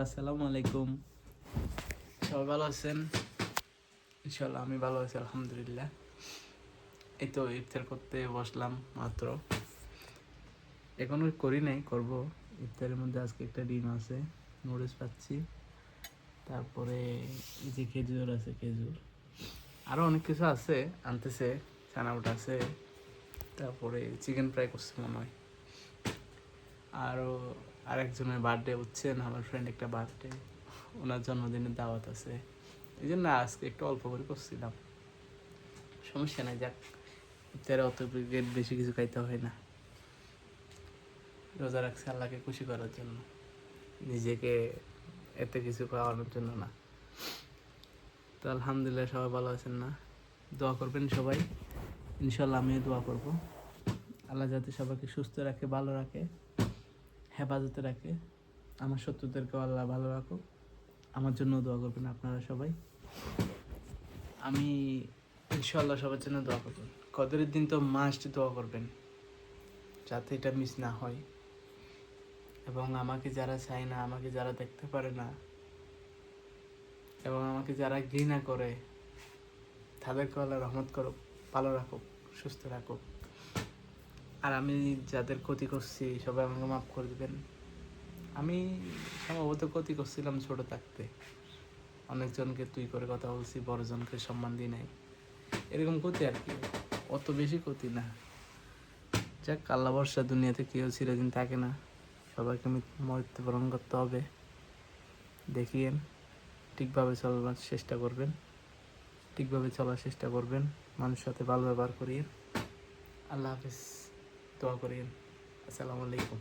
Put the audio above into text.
আসসালামু আলাইকুম। সবাই ভালো আছেন? ইনশাল্লাহ আমি ভালো আছি, আলহামদুলিল্লাহ। এই তো ইফতার করতে বসলাম মাত্র, এখনো করি নাই, করব। ইফতারের মধ্যে আজকে একটা ডিম আছে, নুডলস পাচ্ছি, তারপরে এই যে খেজুর আছে, খেজুর, আরও অনেক কিছু আছে, আনতেছে, চানাউট আছে, তারপরে চিকেন ফ্রাই করছে মনে হয়। আরও আরেকজনের বার্থডে, বুঝছেন, আমার ফ্রেন্ড একটা বার্থডে, ওনার জন্মদিনের দাওয়াত আছে, এই জন্য আজকে একটু অল্প করে করছিলাম। সমস্যা নাই, যাক, ইফতারে অত বেশি কিছু খাইতে হয় না। রোজা রাখছে আল্লাহকে খুশি করার জন্য, নিজেকে এত কিছু খাওয়ানোর জন্য না। তো আলহামদুলিল্লাহ, সবাই ভালো আছেন না? দোয়া করবেন সবাই, ইনশাল্লাহ আমিও দোয়া করব। আল্লাহ যাতে সবাইকে সুস্থ রাখে, ভালো রাখে, হেফাজতে রাখে। আমার শত্রুদেরকেও আল্লাহ ভালো রাখুক। আমার জন্য দোয়া করবেন আপনারা সবাই। আমি ইনশাল্লাহ সবার জন্য দোয়া করবেন। কদরের দিন তো মাস্ট দোয়া করবেন, যাতে এটা মিস না হয়। এবং আমাকে যারা চায় না, আমাকে যারা দেখতে পারে না, এবং আমাকে যারা ঘৃণা করে, তাদেরকে আল্লাহ রহমত করুক, ভালো রাখুক, সুস্থ রাখুক। আর আমি যাদের ক্ষতি করছি, সবাই আমাকে মাফ করে দেবেন। আমি সম্ভবত ক্ষতি করছিলাম ছোট থাকতে, অনেকজনকে তুই করে কথা বলছি, বড়জনকে সম্মান দিই নাই, এরকম ক্ষতি আর কি, অত বেশি ক্ষতি না। যাক, আল্লাহ ভরসা, দুনিয়াতে কেউ চিরদিন থাকে না, সবাইকে মৃত্যুবরণ করতে হবে। দেখিয়েন, ঠিকভাবে চলার চেষ্টা করবেন, মানুষের সাথে ভালো ব্যবহার করিয়েন। আল্লাহ হাফিজ, দোয়া করিয়েন। আসসালামু আলাইকুম।